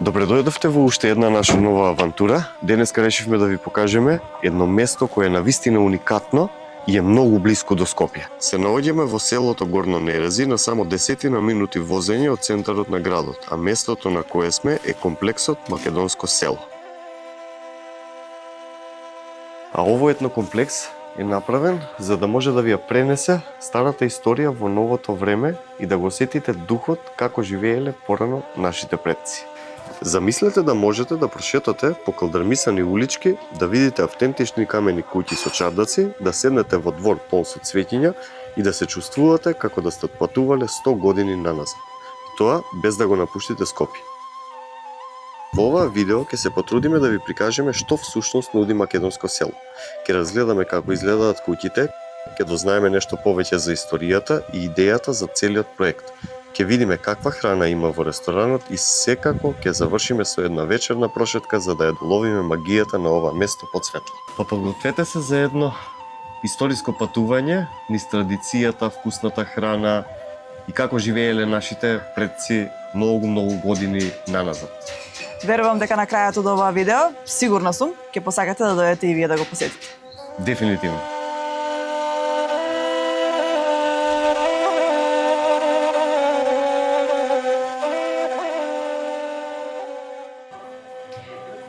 Добре дојдовте во уште една наша нова авантура. Денеска решивме да ви покажеме едно место кое е навистина уникатно и е многу блиску до Скопје. Се наоѓаме во селото Горно Нерези на само 10 минути возење од центарот на градот, а местото на кое сме е комплексот Македонско село. А овој етнокомплекс е направен за да може да ви ја пренесе старата историја во новото време и да го сетите духот како живееле порано нашите предци. Замислете да можете да прошетате по калдрмисани улички, да видите автентични камени куќи со чардаци, да седнете во двор полн со цветиња и да се чувствувате како да сте патувале 100 години наназад. И тоа без да го напуштите Скопје. Во ова видео ќе се потрудиме да ви прикажеме што всушност нуди македонско село. Ќе разгледаме како изгледаат куќите, ќе дознаеме нешто повеќе за историјата и идејата за целиот проект. Ќе видиме каква храна има во ресторанот и секако ќе завршиме со една вечерна прошетка за да ја доловиме магијата на ова место под светло. Па подгответе се за едно историско патување низ традицијата, вкусната храна и како живееле нашите предци многу години наназад. Верувам дека на крајот од ова видео, сигурна сум, ќе посакате да дојдете и вие да го посетите. Дефинитивно.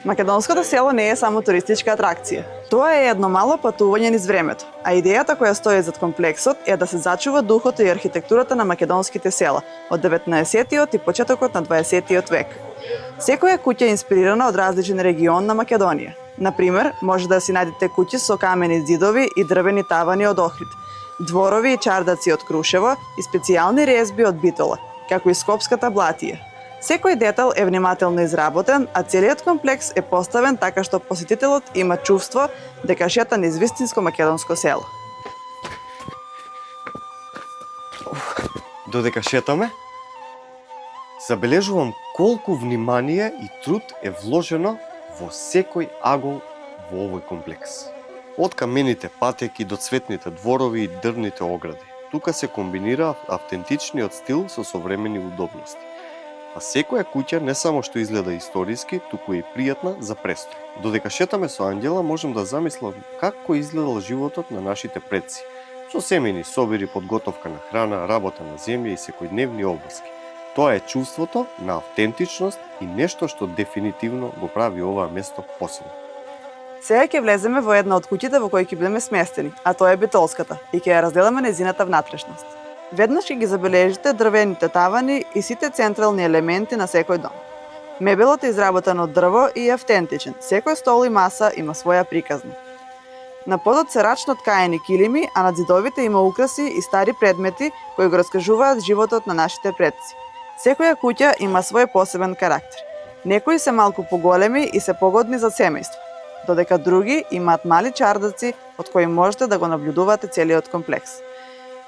Македонското село не е само туристичка атракција. Тоа е едно мало патување низ времето, а идејата која стои зад комплексот е да се зачува духот и архитектурата на македонските села од 19-тиот и почетокот на 20-тиот век. Секоја куќа е инспирирана од различен регион на Македонија. Например, може да си најдете куќи со камени ѕидови и дрвени тавани од Охрид, дворови и чардаци од Крушево и специјални резби од Битола, како и Скопската Блатија. Секој детал е внимателно изработен, а целиот комплекс е поставен така што посетителот има чувство дека шета низ вистинско македонско село. Додека шетаме, забележувам колку внимание и труд е вложено во секој агол во овој комплекс. Од камените патеки до цветните дворови и дрвните огради. Тука се комбинира автентичниот стил со современи удобности. А секоја куќа не само што изгледа историски, туку и пријатна за престој. Додека шетаме со Ангела, можем да замислам како изгледал животот на нашите предци. Со семејни собири, подготовка на храна, работа на земја и секојдневни обврски. Тоа е чувството на автентичност и нешто што дефинитивно го прави оваа место посебно. Сега ќе влеземе во една од куќите во кои ќе бидеме сместени, а тоа е Битолската, и ќе ја разгледаме нејзината внатрешност. Веднаш ќе ги забележите дрвените тавани и сите централни елементи на секој дом. Мебелот е изработен од дрво и е автентичен. Секој стол и маса има своја приказна. На подот се рачно ткаени килими, а на ѕидовите има украси и стари предмети кои го раскажуваат животот на нашите предци. Секоја куќа има свој посебен карактер. Некои се малку поголеми и се погодни за семејство, додека други имаат мали чардаци од кои можете да го наблюдувате целиот комплекс.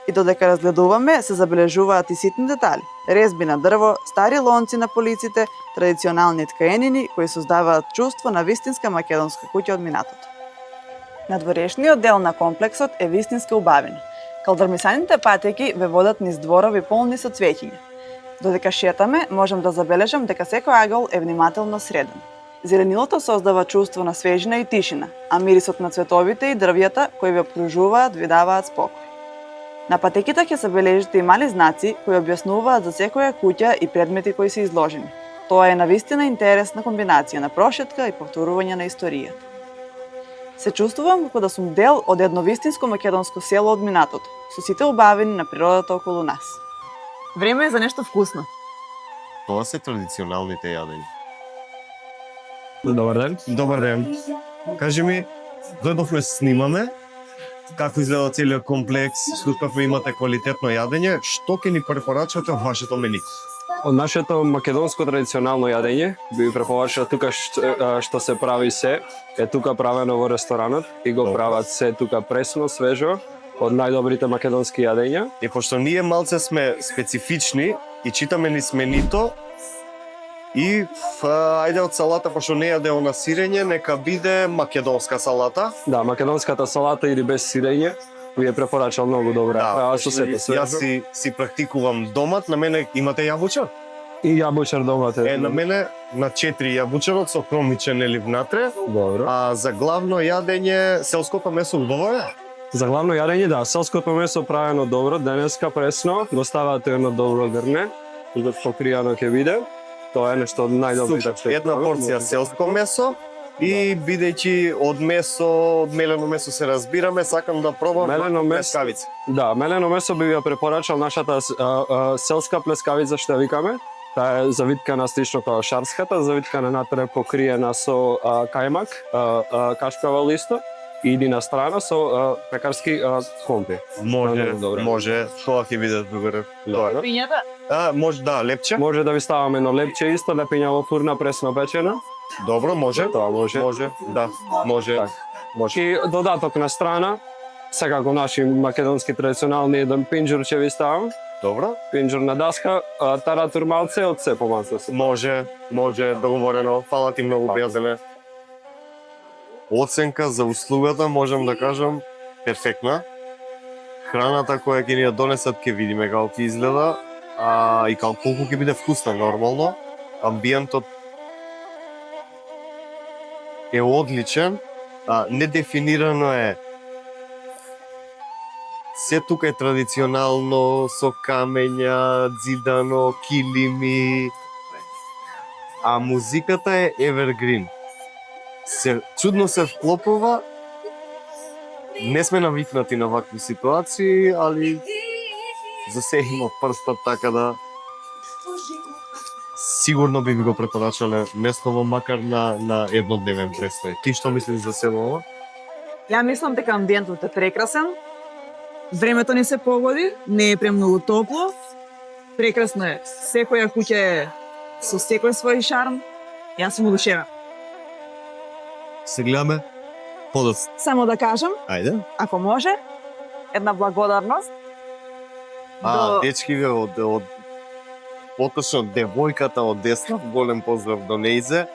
И додека разгледуваме, се забележуваат и ситни детали, резби на дрво, стари лонци на полиците, традиционални ткаенини кои создаваат чувство на вистинска македонска куќа од минатото. Надворешниот дел на комплексот е вистинска убавина. Калдрмисаните патеки ве водат низ дворови полни со цвеќиња. Додека шетаме, можам да забележам дека секој агол е внимателно среден. Зеленилото создава чувство на свежина и тишина, а мирисот на цветовите и дрвјата кои ве окружуваат ви даваат спокој. На патеките ќе забележите и мали знаци кои објаснуваат за секоја куќа и предмети кои се изложени. Тоа е навистина интересна комбинација на прошетка и повторување на историјата. Се чувствувам како да сум дел од едно вистинско македонско село од минатото, со сите убавини на природата околу нас. Време е за нешто вкусно. Тоа се традиционалните јадења. Добар ден. Добар ден. Кажи ми, дојдовме снимаме, како изгледа целиот комплекс, слушнавме имате квалитетно јадење, што ќе ни препорачате од вашето мени? Од нашето македонско традиционално јадење би препорачал тука што се прави се, е тука правено во ресторанот и го прават се тука пресно, свежо, од најдобрите македонски јадења. И пошто ние малце сме специфични и читаме низ менито, и ајде од салата, пошто не јаде на сирење, нека биде македонска салата. Да, македонската салата или без сирење ви е препорачал многу добра. Да, Со сето свежо. Јас си практикувам домат, на мене имате јабуче? И јабучар домате. На мене на 4 јабучарот со кромичен или внатре, Добро. а за главно јадење селското месо убаво е. За главно јадење, да, селското месо правено добро, денеска пресно, го ставате едно добро грне, покријано ќе биде. Тоа е нешто од најдобрите што Една порција селско месо и бидејќи од мелено месо се разбираме, сакам да пробам Мелено месо. плескавица. Да, мелено месо би ја препорачал нашата селска плескавица што ја викаме. Таа е завиткана слично како шарската, завиткана натре покриена со кајмак, кашкава листо и иди на страна со пекарски компи. Може, Добро. може, тоа ќе биде добро. Добро. Пињата? Може да, лепче. Може да ви ставаме едно лепче исто, лепиња во фурна пресно печена. Добро, може. Тоа може. Може, да, може. Так. Може. И додаток на страна, секако наши македонски традиционални еден пинџур ќе ви ставам. Добро. Пинџур на даска, таратур малце од се помалце се. Може, договорено. Фала ти многу, пријателе. Оценка за услугата можам да кажам перфектна. Храната која ќе ни ја донесат ќе видиме како ќе изгледа, и колку ќе биде вкусна нормално. Амбиентот е одличен, недефинирано е. Се тука е традиционално, со камења, зидано, килими, а музиката е evergreen. Чудно се вклопува, не сме навикнати на вакви ситуации, али за се има прстат, така да сигурно би го препорачале местово, макар на еднодневен престој. Ти што мислиш за село ова? Ја мислам дека амбиентот е прекрасен. Времето не се погоди, не е премногу топло. Прекрасно е. Секоја куќа е со секој свој шарм. Јас сум одушевен. Се гледаме подоц. Само да кажам, Ајде. ако може, една благодарност. Дечки ве од поточно девојката од десна, голем поздрав до нејзе.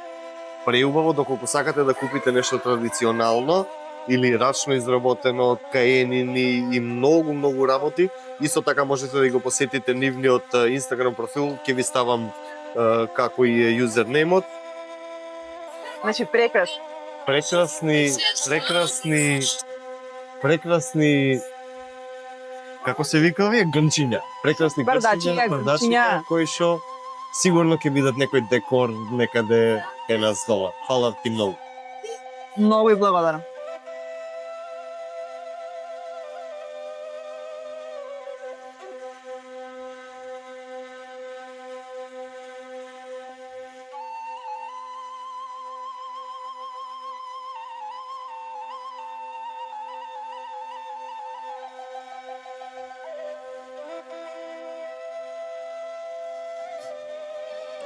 Преубаво, доколку сакате да купите нешто традиционално или рачно изработено од каенини и многу работи, исто така можете да го посетите нивниот Instagram профил, ќе ви ставам како и юзернеймот. Значи прекрасно. Прекрасни како се вика овие грнчиња. Прекрасни Бардачиња. кои што сигурно ќе бидат некој декор некаде е нас дома. Фала ти многу. Многу и благодарам.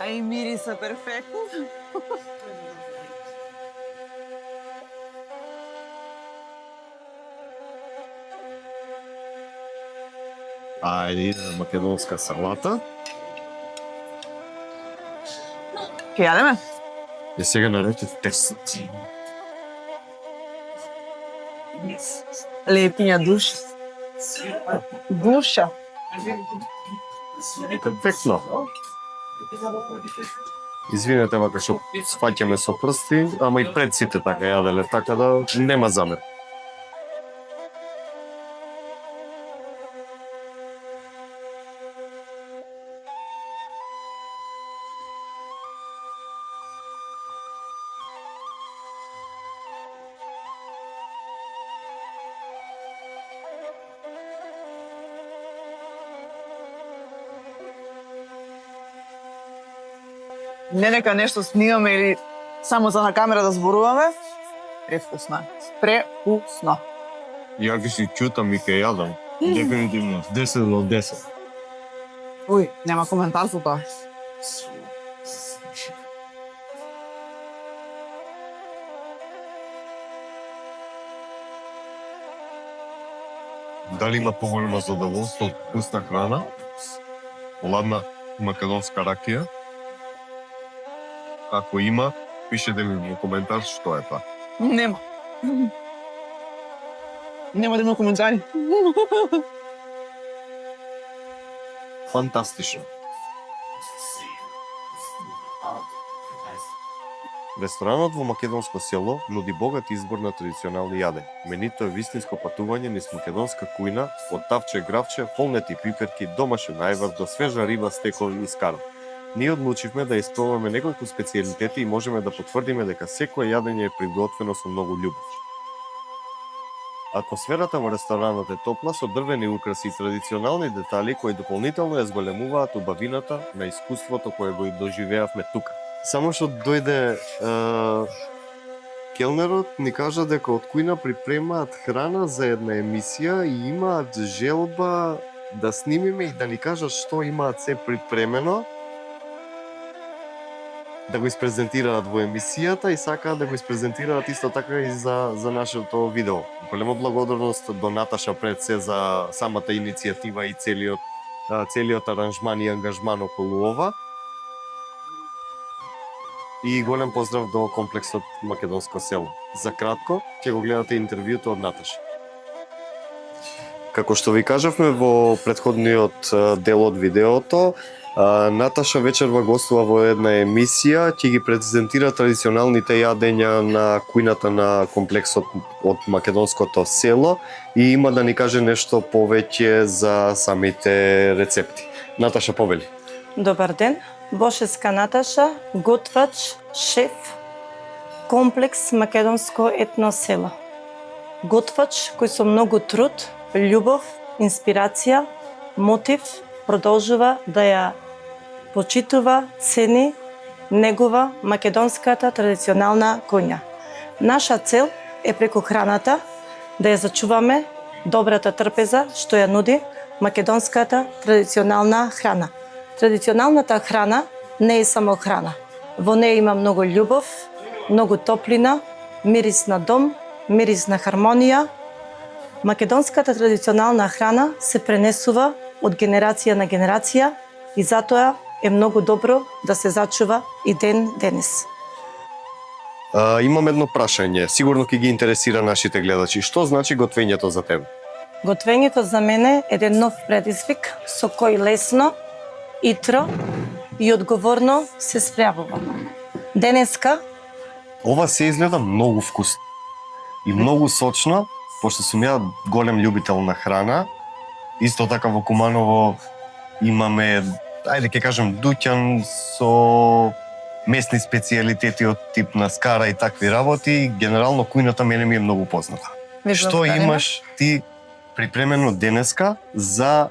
А и мириса перфектно. Ајде, иде македонска салата. Ќе јадеме? И сега нарече тест. Лепиња душа. Душа. Перфектно. Извинете, вака што сфаќаме со прсти, ама и пред сите така јаделе, така да нема замер. Не нека нешто снимаме или само за на камера да зборуваме. Превкусно. Превкусно. Ја ги си чутам и ке јадам. Дефинитивно, 10 од 10. Уј, нема коментар за тоа. Дали има поголемо задоволство од вкусна храна, ладна македонска ракија? Ако има, пишете ми во коментар што е тоа. Нема. Нема да има коментари. Фантастично. Ресторанот во македонско село нуди богат избор на традиционални јадења. Менито е вистинско патување низ македонска кујна, од тавче, гравче, полнети пиперки, домашен ајвар до свежа риба, стекови и скарл. Ние одлучивме да испробаме неколку специјалитети и можеме да потврдиме дека секое јадење е приготвено со многу љубов. Атмосферата во ресторанот е топла со дрвени украси и традиционални детали кои дополнително ја зголемуваат убавината на искуството кое го доживеавме тука. Само што дојде келнерот ни кажа дека од кујна припремаат храна за една емисија и имаат желба да снимиме и да ни кажат што имаат се припремено, да го испрезентираат во емисијата и сакаат да го испрезентираат исто така и за нашето видео. Голема благодарност до Наташа пред се за самата иницијатива и целиот аранжман и ангажман околу ова. И голем поздрав до комплексот Македонско село. За кратко, ќе го гледате интервјуто од Наташа. Како што ви кажавме во претходниот дел од видеото, Наташа вечерва гостува во една емисија, ќе ги презентира традиционалните јадења на кујната на комплексот од Македонското село и има да ни каже нешто повеќе за самите рецепти. Наташа, повели. Добар ден, Бошеска Наташа, готвач, шеф, комплекс Македонско етно село. Готвач кој со многу труд, љубов, инспирација, мотив продолжува да ја почитува, цени, негува македонската традиционална куња. Наша цел е преку храната да ја зачуваме добрата трпеза што ја нуди македонската традиционална храна. Традиционалната храна не е само храна. Во неја има многу љубов, многу топлина, мирис на дом, мирис на хармонија. Македонската традиционална храна се пренесува од генерација на генерација и затоа е многу добро да се зачува и ден денес. Имам едно прашање, сигурно ќе ги интересира нашите гледачи. Што значи готвењето за тебе? Готвењето за мене е еден нов предизвик со кој лесно, итро и одговорно се справува. Денеска Ова се изгледа многу вкусно и многу сочно, пошто сум ја голем љубител на храна. Исто така во Куманово имаме, ајде ќе кажем, дуќан со месни специјалитети од тип на скара и такви работи. Генерално кујната мене ми е многу позната. Што имаш ти припремено денеска за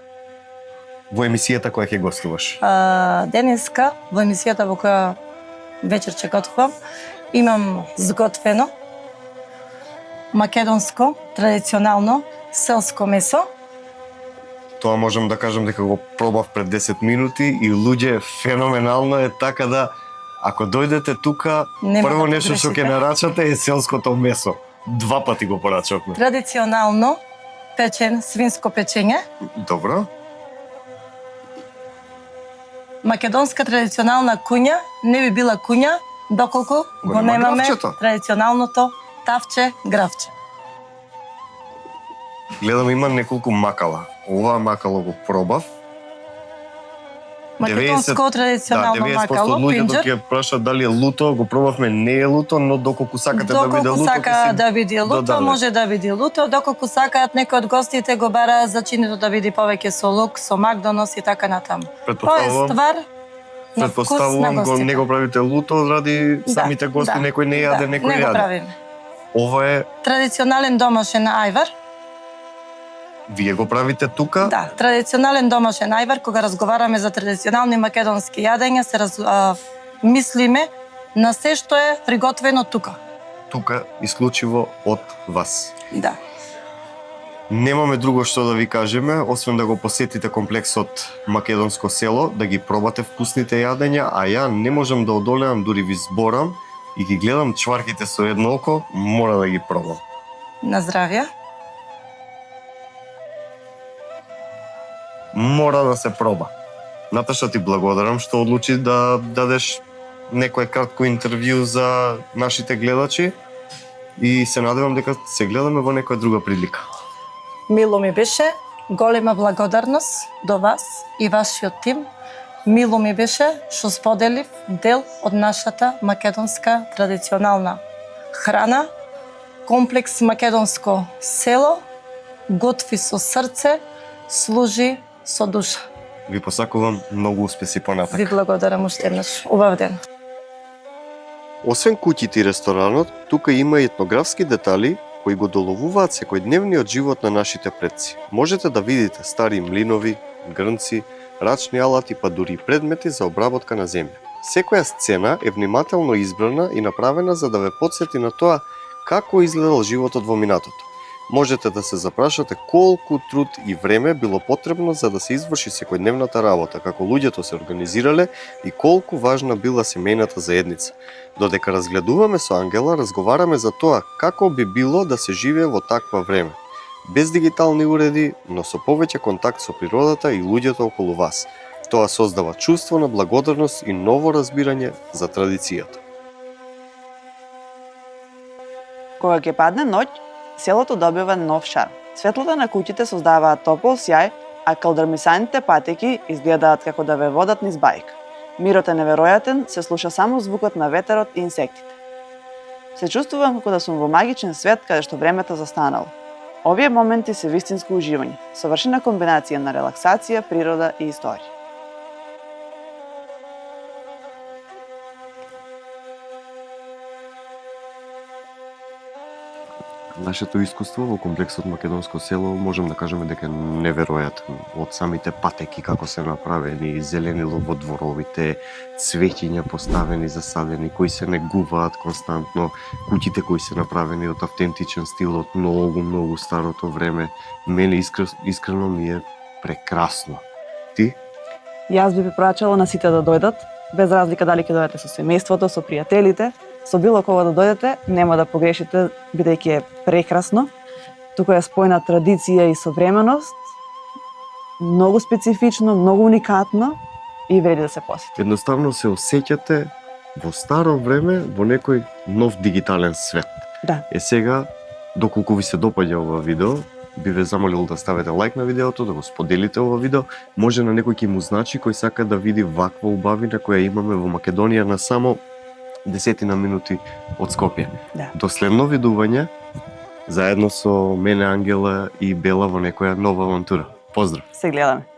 во емисијата која ќе гостуваш? Денеска во емисијата во која вечер ќе готвам, имам зготвено македонско традиционално селско месо. Тоа можам да кажам дека го пробав пред 10 минути и луѓе, феноменално е, така да ако дојдете тука, Нема прво да нешто што ќе погрешите. нарачате е селското месо. 2 пати го порачавме. Традиционално печен свинско печење, Добро. македонска традиционална куња не би била куња доколку го нема немаме гравчето. традиционалното тавче гравче. Гледам има неколку макала. Ова макало го пробав. Македонско традиционално 90% макало, од луѓето пинџер. ќе прашаат дали е луто, го пробавме, не е луто, но доколку сакате да биде Доколку луто, сака ќе да биде луто, додадете. може да биде луто. Доколку сакаат, некои од гостите го бараат зачинето да биде повеќе со лук, со мак и така натаму. Тоа е Предпоставувам, ствар на вкус на предпоставувам го гостите. не го правите луто заради самите гости, некој не јаде, некој не го јаде. правиме. Ова е, Традиционален домашен ајвар. вие го правите тука? Да, традиционален домашен ајвар, кога разговараме за традиционални македонски јадења, мислиме на се што е приготвено тука. Тука исклучиво од вас. Да. Немаме друго што да ви кажеме, освен да го посетите комплексот Македонско село, да ги пробате вкусните јадења, а ја не можам да одолеам, дури ви зборам и ги гледам чварките со едно око, мора да ги пробам. На здравје. Мора да се проба. Наташа, ти благодарам што одлучи да дадеш некое кратко интервју за нашите гледачи и се надевам дека се гледаме во некоја друга прилика. Мило ми беше, голема благодарност до вас и вашиот тим, Мило ми беше што споделив дел од нашата македонска традиционална храна, комплекс македонско село, готви со срце, служи со душа. Ви посакувам многу успеси Ви понатак. благодарам уште еднаш. Убав ден. Освен куќите и ресторанот, тука има и етнографски детали кои го доловуваат секојдневниот живот на нашите предци. Можете да видите стари млинови, грнци, рачни алати, па дури и предмети за обработка на земја. Секоја сцена е внимателно избрана и направена за да ве потсети на тоа како изгледал животот во минатото. Можете да се запрашате колку труд и време било потребно за да се изврши секојдневната работа, како луѓето се организирале и колку важна била семејната заедница. Додека разгледуваме со Ангела, разговараме за тоа како би било да се живее во таква време. Без дигитални уреди, но со повеќе контакт со природата и луѓето околу вас. Тоа создава чувство на благодарност и ново разбирање за традицијата. Кога ќе падне ноќ, селото добива нов шарм. Светлото на куќите создаваат топол сјај, а калдрмисаните патеки изгледаат како да ве водат низ бајка. Мирот е неверојатен, се слуша само звукот на ветерот и инсектите. Се чувствувам како да сум во магичен свет каде што времето застанало. Овие моменти се вистинско уживање, совршена комбинација на релаксација, природа и историја. Нашето искуство во комплексот Македонско село можем да кажеме дека е неверојатен. Од самите патеки како се направени, зеленило во дворовите, цвеќиња поставени, засадени, кои се негуваат константно, куќите кои се направени од автентичен стил од многу старото време. Мене искрено ми е прекрасно. Ти? Јас би препорачала на сите да дојдат, без разлика дали ќе дојдете со семејството, со пријателите, со било кого да дојдете, нема да погрешите, бидејќи е прекрасно. Тука е спојна традиција и современост, многу специфично, многу уникатно и вреди да се посети. Едноставно се осеќате во старо време во некој нов дигитален свет. Да. Сега, доколку ви се допаѓа ова видео, би ве замолил да ставите лайк на видеото, да го споделите ова видео. Може на некој ќе му значи кој сака да види ваква убавина која имаме во Македонија на само 10 минути од Скопје. Да. До следно видување, заедно со мене, Ангела и Бела во некоја нова авантура. Поздрав! Се гледаме.